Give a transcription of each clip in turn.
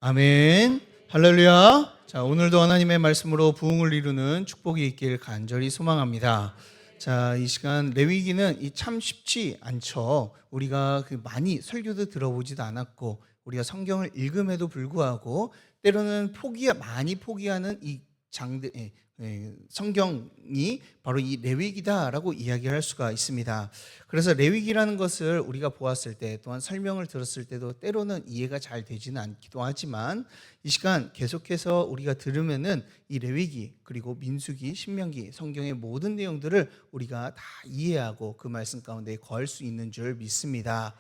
아멘. 할렐루야. 자, 오늘도 하나님의 말씀으로 부흥을 이루는 축복이 있길 간절히 소망합니다. 자, 이 시간 레위기는 참 쉽지 않죠. 우리가 많이 설교도 들어보지도 않았고 우리가 성경을 읽음에도 불구하고 때로는 많이 포기하는 이 장들 성경이 바로 이 레위기다라고 이야기할 수가 있습니다. 그래서 레위기라는 것을 우리가 보았을 때 또한 설명을 들었을 때도 때로는 이해가 잘 되지는 않기도 하지만 이 시간 계속해서 우리가 들으면은 이 레위기 그리고 민수기, 신명기 성경의 모든 내용들을 우리가 다 이해하고 그 말씀 가운데 거할 수 있는 줄 믿습니다.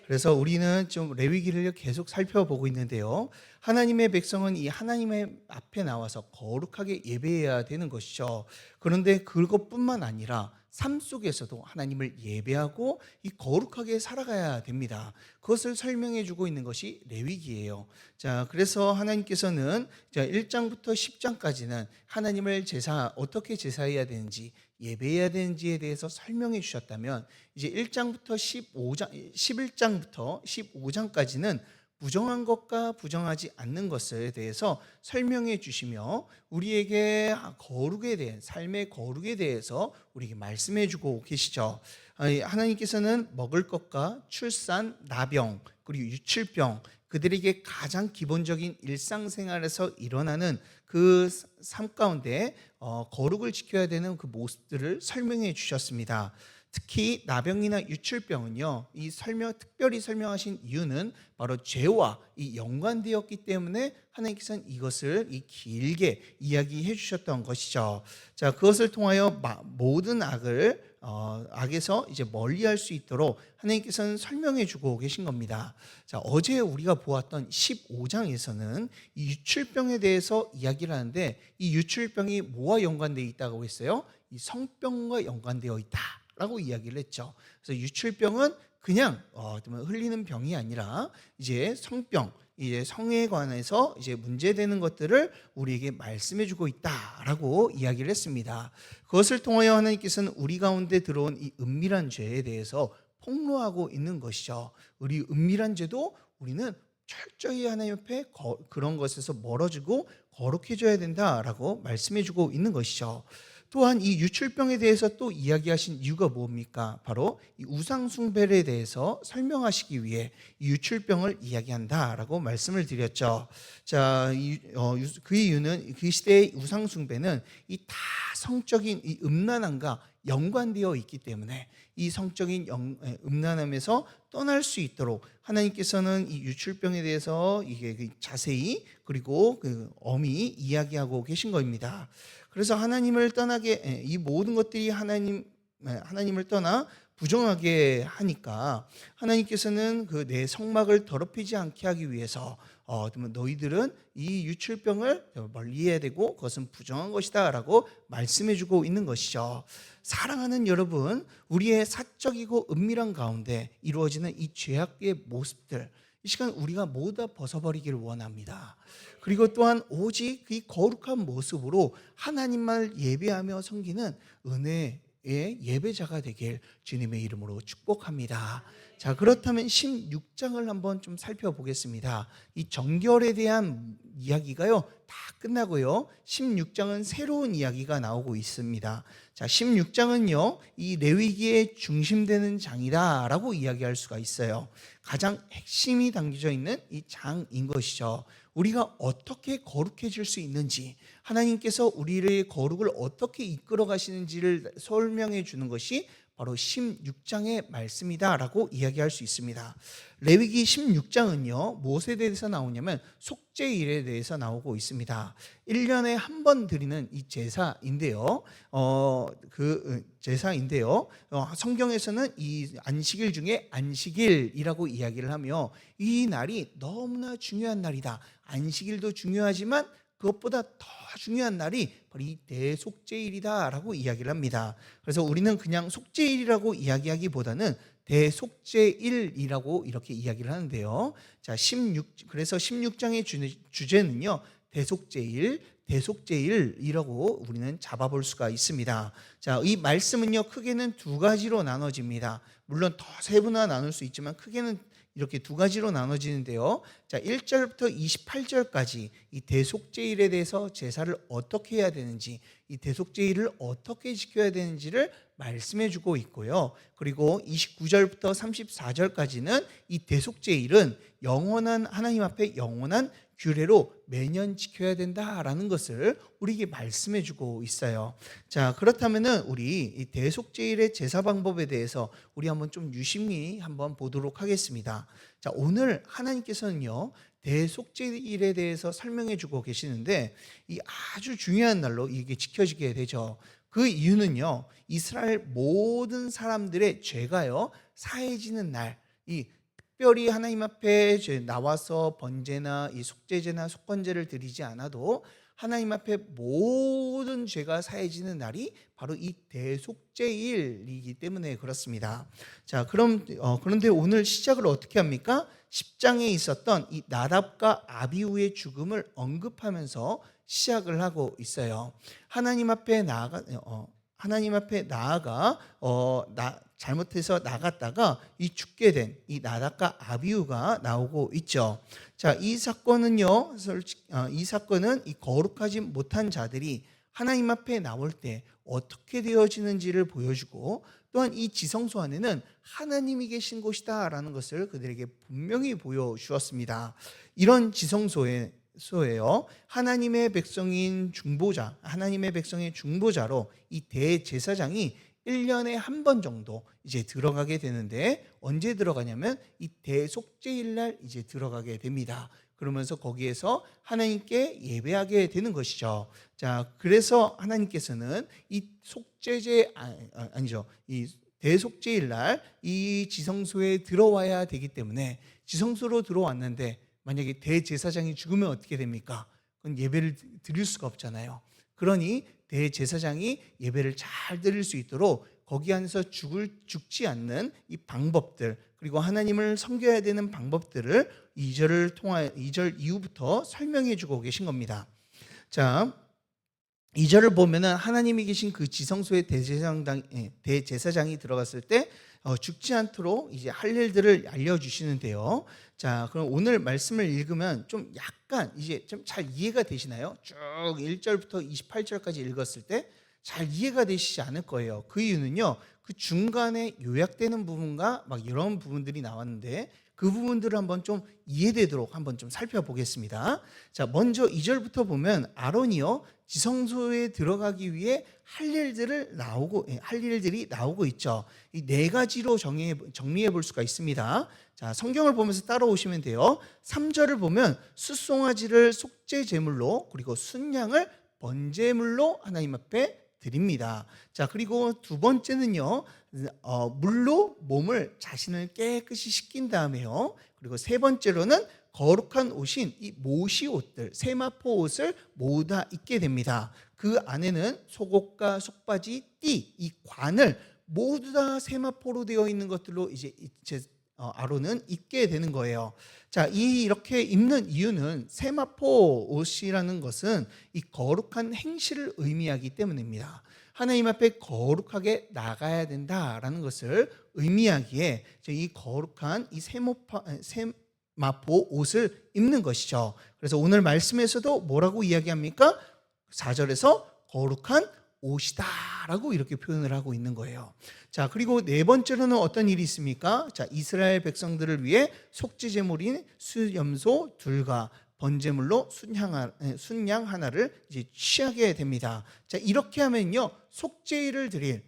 그래서 우리는 좀 레위기를 계속 살펴보고 있는데요. 하나님의 백성은 이 하나님의 앞에 나와서 거룩하게 예배해야 되는 것이죠. 그런데 그것뿐만 아니라 삶 속에서도 하나님을 예배하고 이 거룩하게 살아가야 됩니다. 그것을 설명해 주고 있는 것이 레위기예요. 자, 그래서 하나님께서는 1장부터 10장까지는 하나님을 어떻게 제사해야 되는지 예배해야 되는지에 대해서 설명해 주셨다면 이제 1장부터 11장부터 15장까지는 부정한 것과 부정하지 않는 것에 대해서 설명해 주시며 우리에게 거룩에 대한 삶의 거룩에 대해서 우리에게 말씀해 주고 계시죠. 하나님께서는 먹을 것과 출산, 나병, 그리고 유출병 그들에게 가장 기본적인 일상생활에서 일어나는 그 삶 가운데 거룩을 지켜야 되는 그 모습들을 설명해 주셨습니다. 특히 나병이나 유출병은요, 특별히 설명하신 이유는 바로 죄와 연관되었기 때문에 하나님께서는 이것을 길게 이야기해 주셨던 것이죠. 자, 그것을 통하여 모든 악에서 이제 멀리할 수 있도록 하나님께서는 설명해 주고 계신 겁니다. 자, 어제 우리가 보았던 15장에서는 이 유출병에 대해서 이야기를 하는데 이 유출병이 뭐와 연관되어 있다고 했어요? 이 성병과 연관되어 있다. 라고 이야기를 했죠. 그래서 유출병은 그냥 흘리는 병이 아니라 이제 성병, 이제 성에 관해서 이제 문제되는 것들을 우리에게 말씀해주고 있다라고 이야기를 했습니다. 그것을 통하여 하나님께서는 우리 가운데 들어온 이 은밀한 죄에 대해서 폭로하고 있는 것이죠. 우리 은밀한 죄도 우리는 철저히 하나님 앞에 그런 것에서 멀어지고 거룩해져야 된다라고 말씀해주고 있는 것이죠. 또한 이 유출병에 대해서 또 이야기하신 이유가 뭡니까? 바로 이 우상숭배에 대해서 설명하시기 위해 이 유출병을 이야기한다라고 말씀을 드렸죠. 자, 그 이유는 그 시대의 우상숭배는 이 다 성적인 이 음란함과 연관되어 있기 때문에 이 성적인 음란함에서 떠날 수 있도록 하나님께서는 이 유출병에 대해서 이게 자세히 그리고 엄히 이야기하고 계신 겁니다. 그래서 하나님을 떠나게 이 모든 것들이 하나님을 떠나 부정하게 하니까 하나님께서는 내 성막을 더럽히지 않게 하기 위해서 너희들은 이 유출병을 멀리해야 되고 그것은 부정한 것이다라고 말씀해주고 있는 것이죠. 사랑하는 여러분, 우리의 사적이고 은밀한 가운데 이루어지는 이 죄악의 모습들 이 시간 우리가 모두 다 벗어버리기를 원합니다. 그리고 또한 오직 이 거룩한 모습으로 하나님만 예배하며 섬기는 은혜의 예배자가 되길 주님의 이름으로 축복합니다. 자, 그렇다면 16장을 한번 좀 살펴보겠습니다. 이 정결에 대한 이야기가요 다 끝나고요 16장은 새로운 이야기가 나오고 있습니다. 자, 16장은요 이 레위기의 중심되는 장이다라고 이야기할 수가 있어요. 가장 핵심이 담겨져 있는 이 장인 것이죠. 우리가 어떻게 거룩해질 수 있는지 하나님께서 우리의 거룩을 어떻게 이끌어 가시는지를 설명해 주는 것이 바로 16장의 말씀이다라고 이야기할 수 있습니다. 레위기 16장은요 무엇에 대해서 나오냐면 속죄일에 대해서 나오고 있습니다. 1년에 한 번 드리는 이 제사인데요. 성경에서는 이 안식일 중에 안식일이라고 이야기를 하며 이 날이 너무나 중요한 날이다. 안식일도 중요하지만 그것보다 더 중요한 날이 바로 이 대속죄일이다라고 이야기를 합니다. 그래서 우리는 그냥 속죄일이라고 이야기하기보다는 대속죄일이라고 이렇게 이야기를 하는데요. 자, 그래서 16장의 주제는요. 대속죄일이라고 우리는 잡아볼 수가 있습니다. 자, 이 말씀은요 크게는 두 가지로 나눠집니다. 물론 더 세분화 나눌 수 있지만 크게는 이렇게 두 가지로 나눠지는데요. 자, 1절부터 28절까지 이 대속제일에 대해서 제사를 어떻게 해야 되는지, 이 대속제일을 어떻게 지켜야 되는지를 말씀해 주고 있고요. 그리고 29절부터 34절까지는 이 대속제일은 영원한 하나님 앞에 영원한 규례로 매년 지켜야 된다라는 것을 우리에게 말씀해 주고 있어요. 자, 그렇다면은 우리 이 대속제일의 제사 방법에 대해서 우리 한번 좀 유심히 한번 보도록 하겠습니다. 자, 오늘 하나님께서는요, 대속제일에 대해서 설명해 주고 계시는데 이 아주 중요한 날로 이게 지켜지게 되죠. 그 이유는요, 이스라엘 모든 사람들의 죄가요 사해지는 날, 이 특별히 하나님 앞에 나와서 번제나 이 속죄제나 속건제를 드리지 않아도 하나님 앞에 모든 죄가 사해지는 날이 바로 이 대속제일이기 때문에 그렇습니다. 자, 그런데 오늘 시작을 어떻게 합니까? 10장에 있었던 이 나답과 아비후의 죽음을 언급하면서 시작을 하고 있어요. 하나님 앞에 나아가 잘못해서 나갔다가 이 죽게 된 이 나답과 아비후가 나오고 있죠. 자, 이 사건은 이 거룩하지 못한 자들이 하나님 앞에 나올 때 어떻게 되어지는지를 보여주고, 또한 이 지성소 안에는 하나님이 계신 곳이다라는 것을 그들에게 분명히 보여주었습니다. 이런 지성소에요, 하나님의 백성의 중보자로 이 대제사장이 1년에 한 번 정도 이제 들어가게 되는데, 언제 들어가냐면 이 대속제일 날 이제 들어가게 됩니다. 그러면서 거기에서 하나님께 예배하게 되는 것이죠. 자, 그래서 하나님께서는 이 이 대속제일 날 이 지성소에 들어와야 되기 때문에, 지성소로 들어왔는데 만약에 대제사장이 죽으면 어떻게 됩니까? 그건 예배를 드릴 수가 없잖아요. 그러니 대제사장이 예배를 잘 드릴 수 있도록 거기 안에서 죽지 않는 이 방법들, 그리고 하나님을 섬겨야 되는 방법들을 2절 이후부터 설명해 주고 계신 겁니다. 자, 2절을 보면은 하나님이 계신 그 지성소에 대제사장이 들어갔을 때 죽지 않도록 이제 할 일들을 알려주시는데요. 자, 그럼 오늘 말씀을 읽으면 좀 약간 이제 좀 잘 이해가 되시나요? 쭉 1절부터 28절까지 읽었을 때 잘 이해가 되시지 않을 거예요. 그 이유는요, 그 중간에 요약되는 부분과 막 이런 부분들이 나왔는데 그 부분들을 한번 좀 이해되도록 한번 좀 살펴보겠습니다. 자, 먼저 2절부터 보면 아론이요, 지성소에 들어가기 위해 할 일들이 나오고 있죠. 이 네 가지로 정리해 볼 수가 있습니다. 자, 성경을 보면서 따라오시면 돼요. 3절을 보면 숫송아지를 속죄 제물로, 그리고 순양을 번제물로 하나님 앞에 드립니다. 자, 그리고 두 번째는요, 물로 몸을 자신을 깨끗이 씻긴 다음에요. 그리고 세 번째로는 거룩한 옷인 이 모시 옷들, 세마포 옷을 모두 다 입게 됩니다. 그 안에는 속옷과 속바지, 띠, 이 관을 모두 다 세마포로 되어 있는 것들로 이제 아론은 입게 되는 거예요. 자, 이렇게 입는 이유는 세마포 옷이라는 것은 이 거룩한 행실을 의미하기 때문입니다. 하나님 앞에 거룩하게 나가야 된다라는 것을 의미하기에 이 거룩한 이 세마포 옷을 입는 것이죠. 그래서 오늘 말씀에서도 뭐라고 이야기합니까? 4절에서 거룩한 옷이다라고 이렇게 표현을 하고 있는 거예요. 자, 그리고 네 번째로는 어떤 일이 있습니까? 자, 이스라엘 백성들을 위해 속죄 제물인 수염소 둘과 번제물로 순양 하나를 이제 취하게 됩니다. 자, 이렇게 하면요,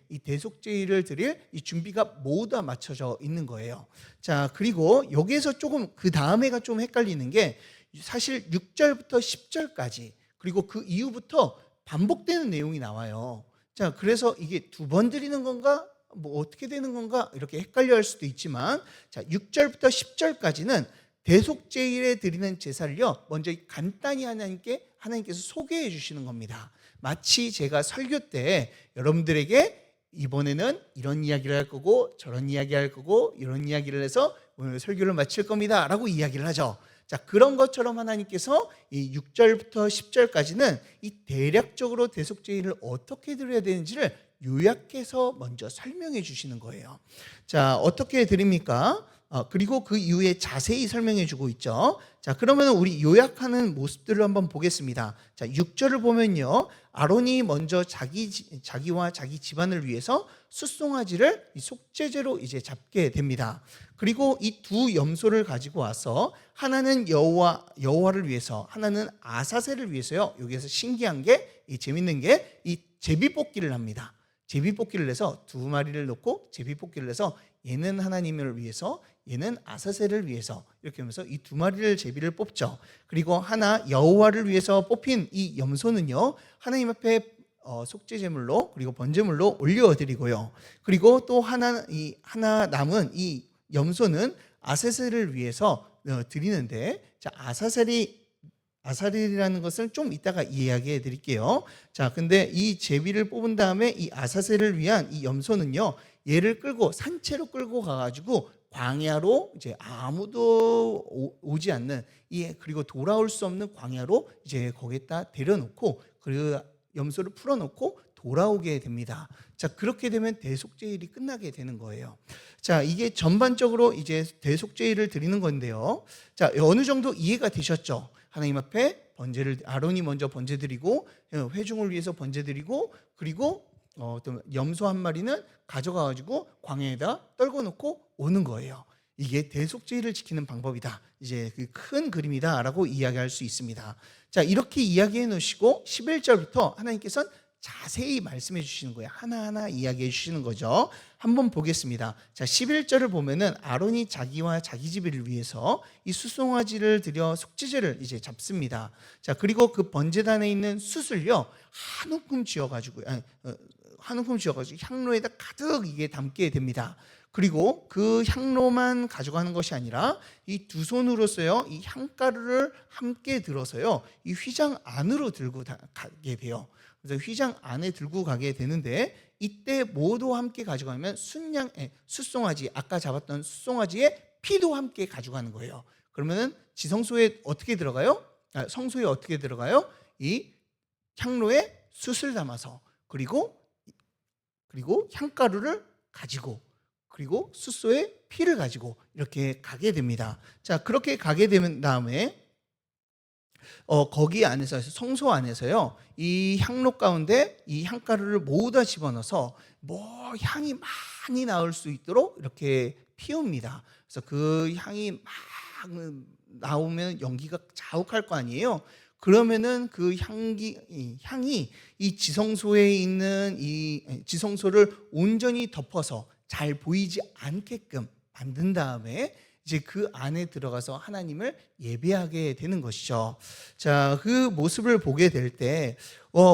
이 대속죄일을 드릴 이 준비가 모두 다 맞춰져 있는 거예요. 자, 그리고 여기에서 조금 그 다음에가 좀 헷갈리는 게 사실 6절부터 10절까지, 그리고 그 이후부터 반복되는 내용이 나와요. 자, 그래서 이게 두 번 드리는 건가? 뭐 어떻게 되는 건가? 이렇게 헷갈려 할 수도 있지만, 자, 6절부터 10절까지는 대속제일에 드리는 제사를요, 먼저 간단히 하나님께서 소개해 주시는 겁니다. 마치 제가 설교 때 여러분들에게 이번에는 이런 이야기를 할 거고 저런 이야기 할 거고 이런 이야기를 해서 오늘 설교를 마칠 겁니다 라고 이야기를 하죠. 자, 그런 것처럼 하나님께서 이 6절부터 10절까지는 이 대략적으로 대속제일을 어떻게 드려야 되는지를 요약해서 먼저 설명해 주시는 거예요. 자, 어떻게 드립니까? 그리고 그 이후에 자세히 설명해 주고 있죠. 자, 그러면 우리 요약하는 모습들을 한번 보겠습니다. 자, 6절을 보면요. 아론이 먼저 자기와 자기 집안을 위해서 숫송아지를 이 속죄제로 이제 잡게 됩니다. 그리고 이 두 염소를 가지고 와서 하나는 여호와를 위해서, 하나는 아사셀을 위해서요. 여기에서 신기한 게, 이 재밌는 게 이 제비뽑기를 합니다. 제비뽑기를 해서 두 마리를 놓고 제비뽑기를 해서 얘는 하나님을 위해서, 얘는 아사셀을 위해서, 이렇게 하면서 이 두 마리를 제비를 뽑죠. 그리고 하나 여호와를 위해서 뽑힌 이 염소는요, 하나님 앞에 속죄제물로, 그리고 번제물로 올려드리고요. 그리고 또 하나 남은 이 염소는 아사셀을 위해서 드리는데, 자, 아사셀이라는 것을 좀 이따가 이야기해 드릴게요. 자, 근데 이 제비를 뽑은 다음에 이 아사셀을 위한 이 염소는요, 얘를 끌고 산채로 끌고 가가지고 광야로, 이제 아무도 오지 않는, 그리고 돌아올 수 없는 광야로 이제 거기에다 데려놓고 그 염소를 풀어놓고 돌아오게 됩니다. 자, 그렇게 되면 대속죄일이 끝나게 되는 거예요. 자, 이게 전반적으로 이제 대속죄일을 드리는 건데요. 자, 어느 정도 이해가 되셨죠? 하나님 앞에 아론이 먼저 번제 드리고, 회중을 위해서 번제 드리고, 그리고 또 염소 한 마리는 가져가가지고 광야에다 떨궈 놓고 오는 거예요. 이게 대속죄일을 지키는 방법이다, 이제 그 큰 그림이다라고 이야기할 수 있습니다. 자, 이렇게 이야기해 놓으시고 11절부터 하나님께서는 자세히 말씀해 주시는 거예요. 하나하나 이야기해 주시는 거죠. 한번 보겠습니다. 자, 11절을 보면은 아론이 자기와 자기 집을 위해서 이 숫송아지를 들여 속죄제를 이제 잡습니다. 자, 그리고 그 번제단에 있는 숯을요, 한 움큼 쥐어가지고 향로에다 가득 이게 담게 됩니다. 그리고 그 향로만 가져가는 것이 아니라 이 두 손으로서요, 이 향가루를 함께 들어서요, 이 휘장 안으로 들고 가게 돼요. 그래서 휘장 안에 들고 가게 되는데, 이때 모두 함께 가져가면 숫송아지, 아까 잡았던 숫송아지의 피도 함께 가져가는 거예요. 그러면은 지성소에 어떻게 들어가요? 성소에 어떻게 들어가요? 이 향로에 숯을 담아서, 그리고 향가루를 가지고, 그리고 숫소에 피를 가지고 이렇게 가게 됩니다. 자, 그렇게 가게 되면 다음에 거기 안에서, 성소 안에서요, 이 향로 가운데 이 향가루를 모두 다 집어넣어서 향이 많이 나올 수 있도록 이렇게 피웁니다. 그래서 그 향이 막 나오면 연기가 자욱할 거 아니에요. 그러면은 그 향이 이 지성소에 있는 이 지성소를 온전히 덮어서 잘 보이지 않게끔 만든 다음에 이제 그 안에 들어가서 하나님을 예배하게 되는 것이죠. 자, 그 모습을 보게 될 때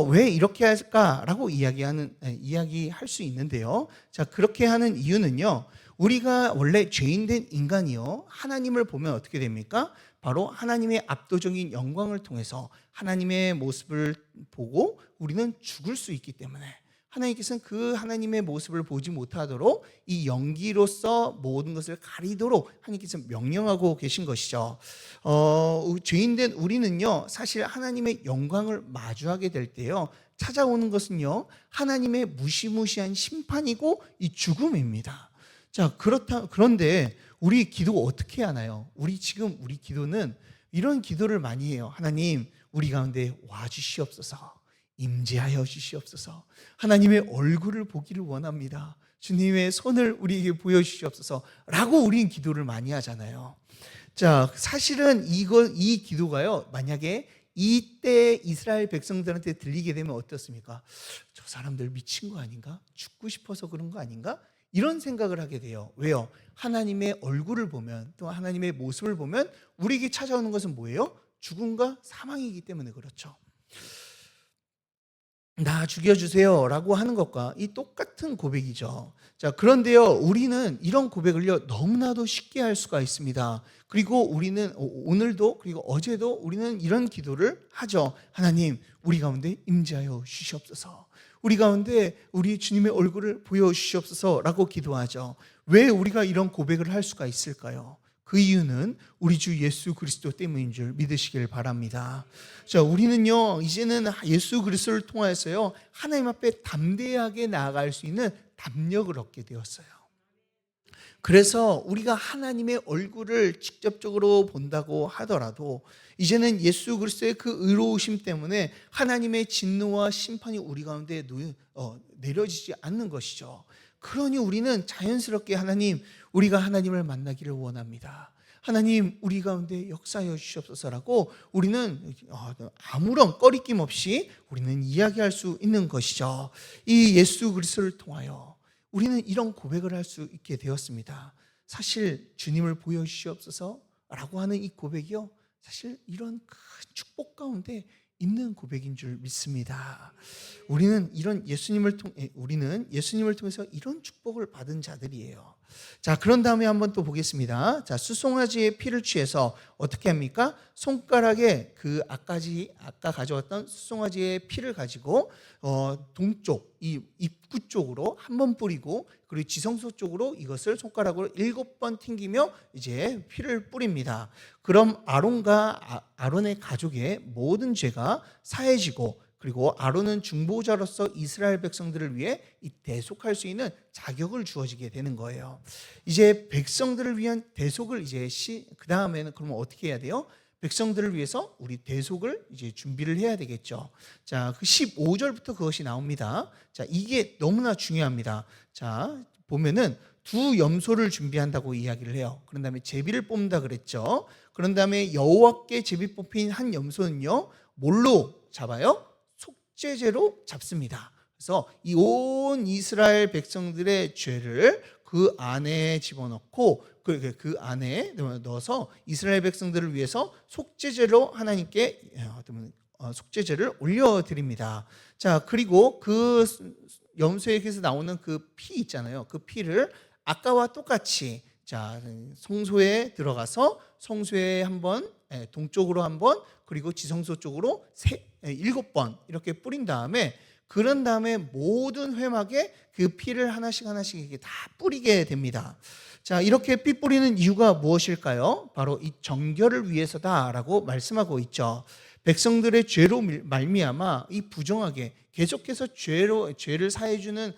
왜 이렇게 할까라고 이야기할 수 있는데요. 자, 그렇게 하는 이유는요, 우리가 원래 죄인된 인간이요, 하나님을 보면 어떻게 됩니까? 바로 하나님의 압도적인 영광을 통해서 하나님의 모습을 보고 우리는 죽을 수 있기 때문에, 하나님께서는 그 하나님의 모습을 보지 못하도록 이 연기로서 모든 것을 가리도록 하나님께서 명령하고 계신 것이죠. 죄인된 우리는요, 사실 하나님의 영광을 마주하게 될 때요, 찾아오는 것은요, 하나님의 무시무시한 심판이고 이 죽음입니다. 자, 그런데 우리 기도 어떻게 하나요? 우리 기도는 이런 기도를 많이 해요. 하나님, 우리 가운데 와 주시옵소서. 임재하여 주시옵소서. 하나님의 얼굴을 보기를 원합니다. 주님의 손을 우리에게 보여주시옵소서 라고 우리는 기도를 많이 하잖아요. 자, 사실은 이 기도가요, 만약에 이때 이스라엘 백성들한테 들리게 되면 어떻습니까? 저 사람들 미친 거 아닌가? 죽고 싶어서 그런 거 아닌가? 이런 생각을 하게 돼요. 왜요? 하나님의 얼굴을 보면, 또 하나님의 모습을 보면 우리에게 찾아오는 것은 뭐예요? 죽음과 사망이기 때문에 그렇죠. 나 죽여주세요 라고 하는 것과 이 똑같은 고백이죠. 자, 그런데요, 우리는 이런 고백을요, 너무나도 쉽게 할 수가 있습니다. 그리고 우리는 오늘도, 그리고 어제도 우리는 이런 기도를 하죠. 하나님, 우리 가운데 임재하여 주시옵소서. 우리 가운데 우리 주님의 얼굴을 보여주시옵소서 라고 기도하죠. 왜 우리가 이런 고백을 할 수가 있을까요? 그 이유는 우리 주 예수 그리스도 때문인 줄 믿으시길 바랍니다. 자, 우리는요, 이제는 예수 그리스도를 통하여서요, 하나님 앞에 담대하게 나아갈 수 있는 담력을 얻게 되었어요. 그래서 우리가 하나님의 얼굴을 직접적으로 본다고 하더라도 이제는 예수 그리스도의 그 의로우심 때문에 하나님의 진노와 심판이 우리 가운데 내려지지 않는 것이죠. 그러니 우리는 자연스럽게 하나님, 우리가 하나님을 만나기를 원합니다. 하나님, 우리 가운데 역사하여 주시옵소서라고 우리는 아무런 꺼리낌 없이 우리는 이야기할 수 있는 것이죠. 이 예수 그리스도를 통하여 우리는 이런 고백을 할 수 있게 되었습니다. 사실 주님을 보여주시옵소서라고 하는 이 고백이요, 사실 이런 큰 축복 가운데 있는 고백인 줄 믿습니다. 우리는 예수님을 통해서 이런 축복을 받은 자들이에요. 자, 그런 다음에 한번 또 보겠습니다. 자, 수송아지의 피를 취해서 어떻게 합니까? 손가락에 아까 가져왔던 수송아지의 피를 가지고 동쪽 이 입구 쪽으로 한번 뿌리고, 그리고 지성소 쪽으로 이것을 손가락으로 7번 튕기며 이제 피를 뿌립니다. 그럼 아론의 가족의 모든 죄가 사해지고, 그리고 아론은 중보자로서 이스라엘 백성들을 위해 이 대속할 수 있는 자격을 주어지게 되는 거예요. 이제 백성들을 위한 대속을 그 다음에는 그러면 어떻게 해야 돼요? 백성들을 위해서 우리 대속을 이제 준비를 해야 되겠죠. 자, 그 15절부터 그것이 나옵니다. 자, 이게 너무나 중요합니다. 자, 보면은 두 염소를 준비한다고 이야기를 해요. 그런 다음에 제비를 뽑는다 그랬죠. 그런 다음에 여호와께 제비 뽑힌 한 염소는요, 뭘로 잡아요? 속죄제로 잡습니다. 그래서 이 온 이스라엘 백성들의 죄를 그 안에 집어넣고 그 안에 넣어서 이스라엘 백성들을 위해서 속죄제로 하나님께 속죄제를 올려드립니다. 자, 그리고 그 염소에게서 나오는 그 피 있잖아요. 그 피를 아까와 똑같이 성소에 들어가서 성소에 한번, 동쪽으로 한번, 그리고 지성소 쪽으로 7번 이렇게 뿌린 다음에, 그런 다음에 모든 회막에 그 피를 하나씩 이렇게 다 뿌리게 됩니다. 자, 이렇게 피 뿌리는 이유가 무엇일까요? 바로 이 정결을 위해서다라고 말씀하고 있죠. 백성들의 죄로 말미암아 이 부정하게 계속해서 죄를 사해주는,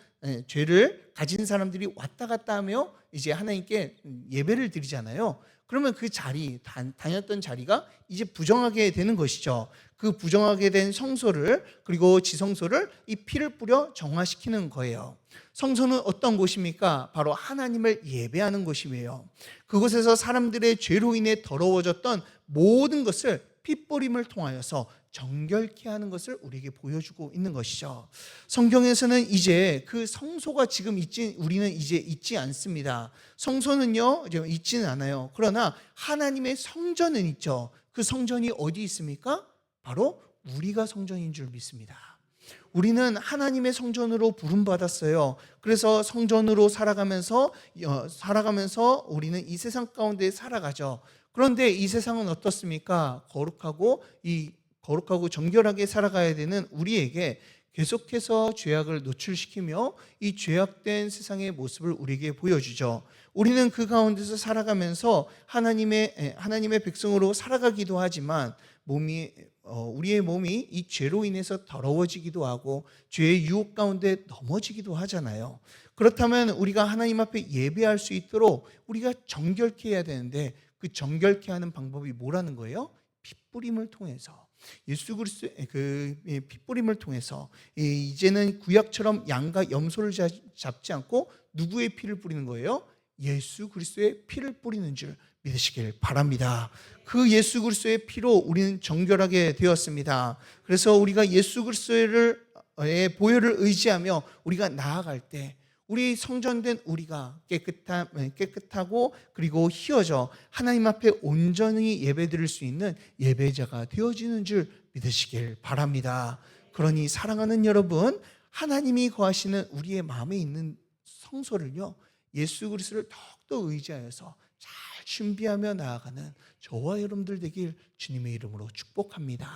죄를 가진 사람들이 왔다 갔다 하며 이제 하나님께 예배를 드리잖아요. 그러면 그 다녔던 자리가 이제 부정하게 되는 것이죠. 그 부정하게 된 성소를, 그리고 지성소를 이 피를 뿌려 정화시키는 거예요. 성소는 어떤 곳입니까? 바로 하나님을 예배하는 곳이에요. 그곳에서 사람들의 죄로 인해 더러워졌던 모든 것을 핏뿌림을 통하여서 정결케 하는 것을 우리에게 보여주고 있는 것이죠. 성경에서는 이제 그 성소가 우리는 이제 있지 않습니다. 성소는요, 이제 있지는 않아요. 그러나 하나님의 성전은 있죠. 그 성전이 어디 있습니까? 바로 우리가 성전인 줄 믿습니다. 우리는 하나님의 성전으로 부름받았어요. 그래서 성전으로 살아가면서 우리는 이 세상 가운데 살아가죠. 그런데 이 세상은 어떻습니까? 거룩하고 정결하게 살아가야 되는 우리에게 계속해서 죄악을 노출시키며 이 죄악된 세상의 모습을 우리에게 보여주죠. 우리는 그 가운데서 살아가면서 하나님의 백성으로 살아가기도 하지만 우리의 몸이 이 죄로 인해서 더러워지기도 하고 죄의 유혹 가운데 넘어지기도 하잖아요. 그렇다면 우리가 하나님 앞에 예배할 수 있도록 우리가 정결케 해야 되는데, 그 정결케 하는 방법이 뭐라는 거예요? 핏뿌림을 통해서, 예수 그리스도의 그 핏뿌림을 통해서, 이제는 구약처럼 양과 염소를 잡지 않고 누구의 피를 뿌리는 거예요? 예수 그리스도의 피를 뿌리는 줄 믿으시길 바랍니다. 그 예수 그리스도의 피로 우리는 정결하게 되었습니다. 그래서 우리가 예수 그리스도의 보혈을 의지하며 우리가 나아갈 때 우리 성전된 우리가 깨끗하고 그리고 희어져 하나님 앞에 온전히 예배드릴 수 있는 예배자가 되어지는 줄 믿으시길 바랍니다. 그러니 사랑하는 여러분, 하나님이 거하시는 우리의 마음에 있는 성소를요, 예수 그리스도를 더욱더 의지하여서 잘 준비하며 나아가는 저와 여러분들 되길 주님의 이름으로 축복합니다.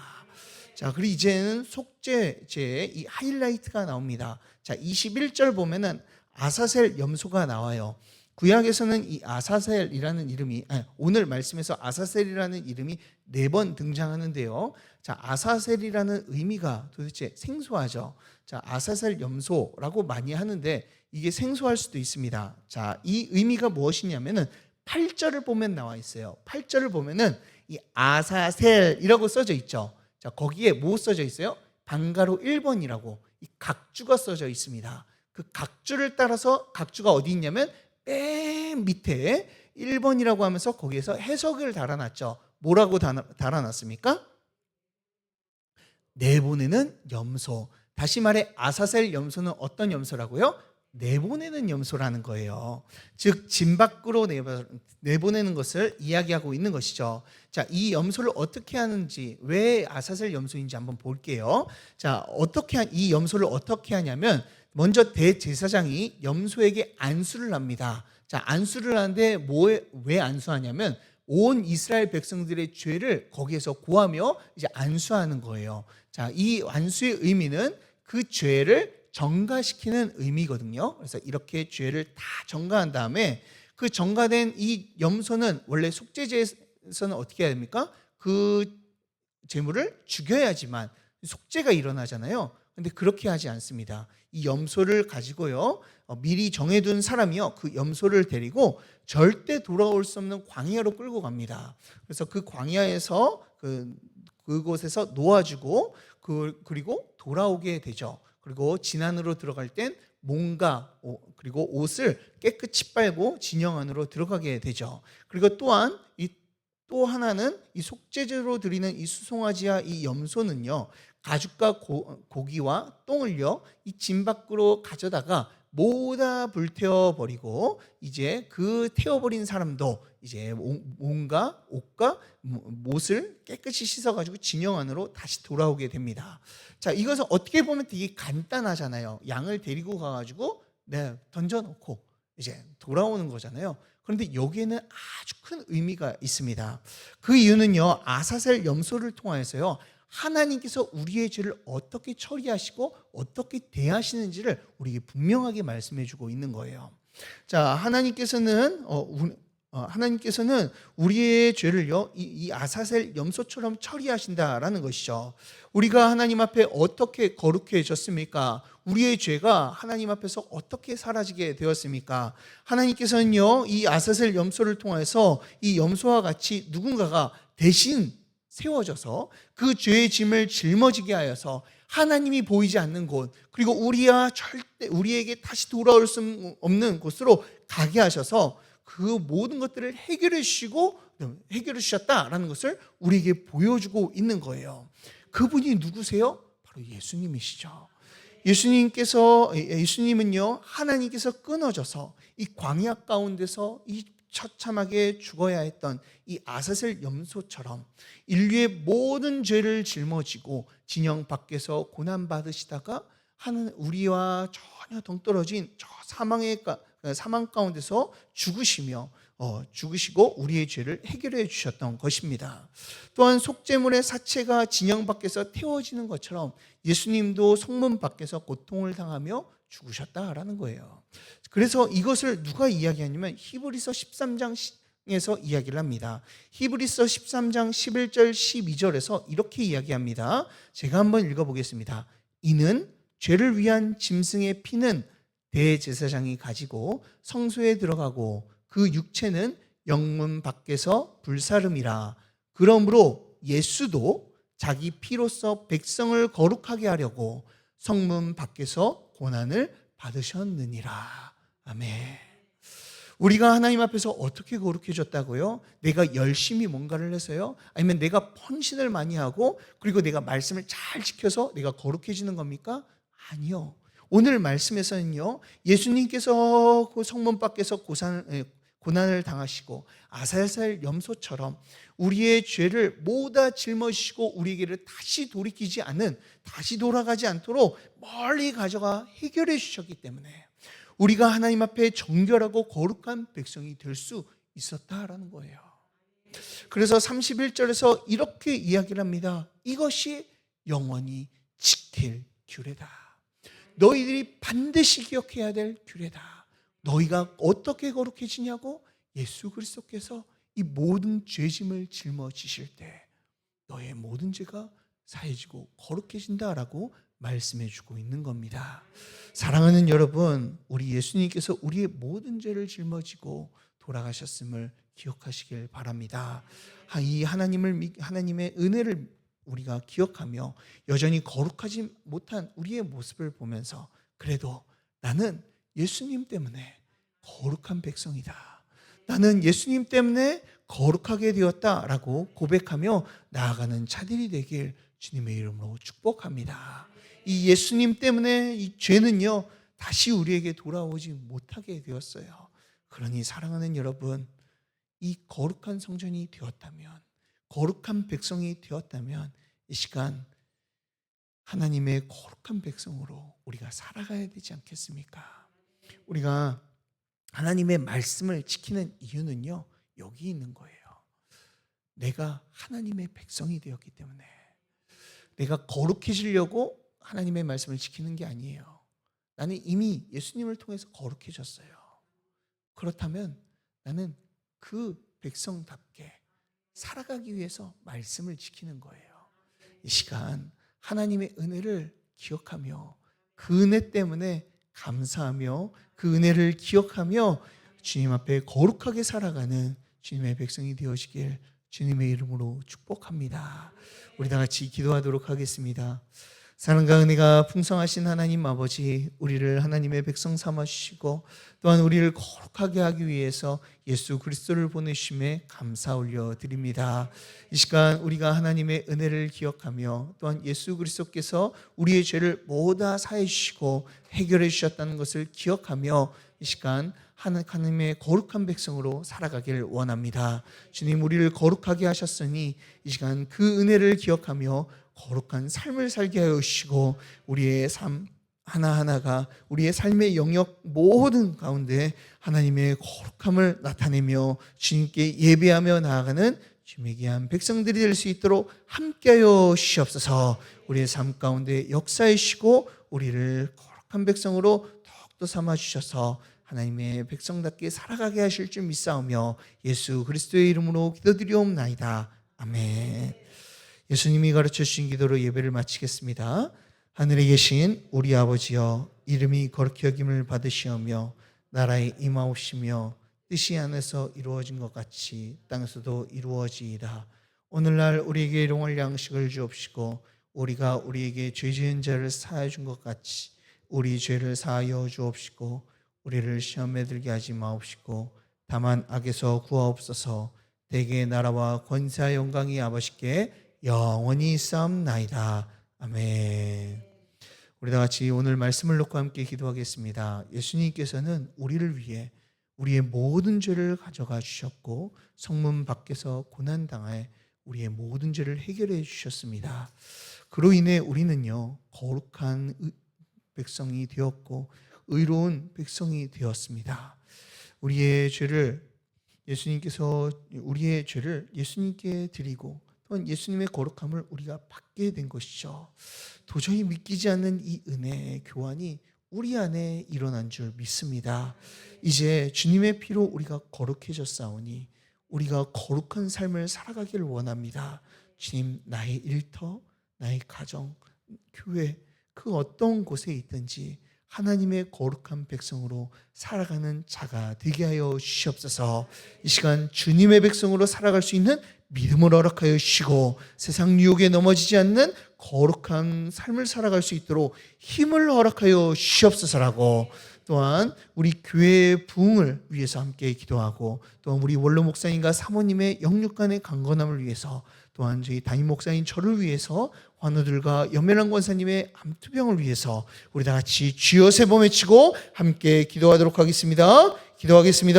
자, 그리고 이제는 속죄제의 이 하이라이트가 나옵니다. 자, 21절 보면은 아사셀 염소가 나와요. 구약에서는 이 아사셀이라는 이름이 오늘 말씀에서 아사셀이라는 이름이 4번 등장하는데요. 자, 아사셀이라는 의미가 도대체 생소하죠. 자, 아사셀 염소라고 많이 하는데 이게 생소할 수도 있습니다. 자, 이 의미가 무엇이냐면은 8절을 보면 나와 있어요. 8절을 보면은 이 아사셀이라고 써져 있죠. 자, 거기에 뭐 써져 있어요? 방가로 1번이라고 이 각주가 써져 있습니다. 그 각주를 따라서 각주가 어디 있냐면 맨 밑에 1번이라고 하면서 거기에서 해석을 달아놨죠. 뭐라고 달아놨습니까? 내보내는 염소. 다시 말해 아사셀 염소는 어떤 염소라고요? 내보내는 염소라는 거예요. 즉 진 밖으로 내보내는 것을 이야기하고 있는 것이죠. 자, 이 염소를 어떻게 하는지, 왜 아사셀 염소인지 한번 볼게요. 자, 이 염소를 어떻게 하냐면 먼저 대제사장이 염소에게 안수를 합니다. 자, 안수를 하는데 왜 안수하냐면 온 이스라엘 백성들의 죄를 거기에서 고하며 이제 안수하는 거예요. 자, 이 안수의 의미는 그 죄를 정가시키는 의미거든요. 그래서 이렇게 죄를 다 정가한 다음에 그 정가된 이 염소는 원래 속죄제에서는 어떻게 해야 됩니까? 그 제물을 죽여야지만 속죄가 일어나잖아요. 근데 그렇게 하지 않습니다. 이 염소를 가지고요, 미리 정해둔 사람이요, 그 염소를 데리고 절대 돌아올 수 없는 광야로 끌고 갑니다. 그래서 그 광야에서 그곳에서 놓아주고 그리고 돌아오게 되죠. 그리고 진안으로 들어갈 땐 몸과 그리고 옷을 깨끗이 빨고 진영 안으로 들어가게 되죠. 그리고 또한 또 하나는 이 속죄제로 드리는 이 수송아지와 이 염소는요, 가죽과 고기와 똥을요 이 진 밖으로 가져다가 모두 불태워 버리고 이제 그 태워버린 사람도 이제 몸과 옷과 못을 깨끗이 씻어가지고 진영 안으로 다시 돌아오게 됩니다. 자, 이것은 어떻게 보면 되게 간단하잖아요. 양을 데리고 가가지고 던져놓고 이제 돌아오는 거잖아요. 그런데 여기에는 아주 큰 의미가 있습니다. 그 이유는요, 아사셀 염소를 통하여서요, 하나님께서 우리의 죄를 어떻게 처리하시고 어떻게 대하시는지를 우리에게 분명하게 말씀해 주고 있는 거예요. 자, 하나님께서는 우리의 죄를요, 이 아사셀 염소처럼 처리하신다라는 것이죠. 우리가 하나님 앞에 어떻게 거룩해졌습니까? 우리의 죄가 하나님 앞에서 어떻게 사라지게 되었습니까? 하나님께서는요, 이 아사셀 염소를 통해서 이 염소와 같이 누군가가 대신 세워져서 그 죄의 짐을 짊어지게 하여서 하나님이 보이지 않는 곳, 그리고 우리에게 다시 돌아올 수 없는 곳으로 가게 하셔서 그 모든 것들을 해결해 주셨다라는 것을 우리에게 보여주고 있는 거예요. 그분이 누구세요? 바로 예수님이시죠. 예수님은요, 하나님께서 끊어져서 이 광야 가운데서 이 처참하게 죽어야 했던 이 아사셀 염소처럼 인류의 모든 죄를 짊어지고 진영 밖에서 고난 받으시다가 우리와 전혀 동떨어진 저 사망 가운데서 죽으시고 우리의 죄를 해결해 주셨던 것입니다. 또한 속죄물의 사체가 진영 밖에서 태워지는 것처럼 예수님도 속문 밖에서 고통을 당하며 죽으셨다라는 거예요. 그래서 이것을 누가 이야기하냐면 히브리서 13장에서 이야기를 합니다. 히브리서 13장 11절 12절에서 이렇게 이야기합니다. 제가 한번 읽어보겠습니다. 이는 죄를 위한 짐승의 피는 대제사장이 가지고 성소에 들어가고 그 육체는 영문 밖에서 불사름이라. 그러므로 예수도 자기 피로써 백성을 거룩하게 하려고 성문 밖에서 고난을 받으셨느니라. 아멘. 우리가 하나님 앞에서 어떻게 거룩해졌다고요? 내가 열심히 뭔가를 해서요? 아니면 내가 헌신을 많이 하고 그리고 내가 말씀을 잘 지켜서 내가 거룩해지는 겁니까? 아니요. 오늘 말씀에서는요, 예수님께서 그 성문 밖에서 고난을 당하시고 아사셀 염소처럼 우리의 죄를 모두 짊어지시고 우리에게를 다시 돌아가지 않도록 멀리 가져가 해결해 주셨기 때문에 우리가 하나님 앞에 정결하고 거룩한 백성이 될 수 있었다라는 거예요. 그래서 31절에서 이렇게 이야기를 합니다. 이것이 영원히 지킬 규례다. 너희들이 반드시 기억해야 될 규례다. 너희가 어떻게 거룩해지냐고? 예수 그리스도께서 이 모든 죄짐을 짊어지실 때 너의 모든 죄가 사해지고 거룩해진다라고 말씀해 주고 있는 겁니다. 사랑하는 여러분, 우리 예수님께서 우리의 모든 죄를 짊어지고 돌아가셨음을 기억하시길 바랍니다. 이 하나님의 은혜를 우리가 기억하며 여전히 거룩하지 못한 우리의 모습을 보면서 그래도 나는 예수님 때문에 거룩한 백성이다, 나는 예수님 때문에 거룩하게 되었다라고 고백하며 나아가는 자들이 되길 주님의 이름으로 축복합니다. 이 예수님 때문에 이 죄는요 다시 우리에게 돌아오지 못하게 되었어요. 그러니 사랑하는 여러분, 이 거룩한 성전이 되었다면, 거룩한 백성이 되었다면 이 시간 하나님의 거룩한 백성으로 우리가 살아가야 되지 않겠습니까? 우리가 하나님의 말씀을 지키는 이유는요 여기 있는 거예요. 내가 하나님의 백성이 되었기 때문에, 내가 거룩해지려고 하나님의 말씀을 지키는 게 아니에요. 나는 이미 예수님을 통해서 거룩해졌어요. 그렇다면 나는 그 백성답게 살아가기 위해서 말씀을 지키는 거예요. 이 시간 하나님의 은혜를 기억하며 그 은혜 때문에 감사하며 그 은혜를 기억하며 주님 앞에 거룩하게 살아가는 주님의 백성이 되어지길 주님의 이름으로 축복합니다. 우리 다 같이 기도하도록 하겠습니다. 사랑과 은혜가 풍성하신 하나님 아버지, 우리를 하나님의 백성 삼아주시고 또한 우리를 거룩하게 하기 위해서 예수 그리스도를 보내심에 감사 올려드립니다. 이 시간 우리가 하나님의 은혜를 기억하며 또한 예수 그리스도께서 우리의 죄를 모두 다 사해 주시고 해결해 주셨다는 것을 기억하며 이 시간 하나님의 거룩한 백성으로 살아가길 원합니다. 주님, 우리를 거룩하게 하셨으니 이 시간 그 은혜를 기억하며 거룩한 삶을 살게 하여 주시고 우리의 삶 하나하나가 우리의 삶의 영역 모든 가운데 하나님의 거룩함을 나타내며 주님께 예배하며 나아가는 주님의 귀한 백성들이 될 수 있도록 함께하여 주시옵소서. 우리의 삶 가운데 역사해 주시고 우리를 거룩한 백성으로 더욱더 삼아주셔서 하나님의 백성답게 살아가게 하실 줄 믿사오며 예수 그리스도의 이름으로 기도드리옵나이다. 아멘. 예수님이 가르쳐 주신 기도로 예배를 마치겠습니다. 하늘에 계신 우리 아버지여, 이름이 거룩히 여김을 받으시오며 나라에 임하옵시며 뜻이 하늘에서 이루어진 것 같이 땅에서도 이루어지이다. 오늘날 우리에게 일용할 양식을 주옵시고 우리가 우리에게 죄 지은 자를 사하여 준 것 같이 우리 죄를 사하여 주옵시고 우리를 시험에 들게 하지 마옵시고 다만 악에서 구하옵소서. 대개의 나라와 권세와 영광이 아버지께 영원히 있사옵나이다. 아멘. 우리 다 같이 오늘 말씀을 놓고 함께 기도하겠습니다. 예수님께서는 우리를 위해 우리의 모든 죄를 가져가 주셨고 성문 밖에서 고난당해 우리의 모든 죄를 해결해 주셨습니다. 그로 인해 우리는요 거룩한 백성이 되었고 의로운 백성이 되었습니다. 우리의 죄를 예수님께 드리고 또한 예수님의 거룩함을 우리가 받게 된 것이죠. 도저히 믿기지 않는 이 은혜의 교환이 우리 안에 일어난 줄 믿습니다. 이제 주님의 피로 우리가 거룩해졌사오니 우리가 거룩한 삶을 살아가기를 원합니다. 주님, 나의 일터, 나의 가정, 교회, 그 어떤 곳에 있든지 하나님의 거룩한 백성으로 살아가는 자가 되게 하여 주시옵소서. 이 시간 주님의 백성으로 살아갈 수 있는 믿음을 허락하여 주시고 세상 유혹에 넘어지지 않는 거룩한 삶을 살아갈 수 있도록 힘을 허락하여 주시옵소서라고, 또한 우리 교회의 부흥을 위해서 함께 기도하고 또한 우리 원로 목사님과 사모님의 영육간의 강건함을 위해서 또한 저희 담임 목사님 저를 위해서 환우들과 연매랑 권사님의 암투병을 위해서 우리 다 같이 주여 세 번 외치고 함께 기도하도록 하겠습니다. 기도하겠습니다.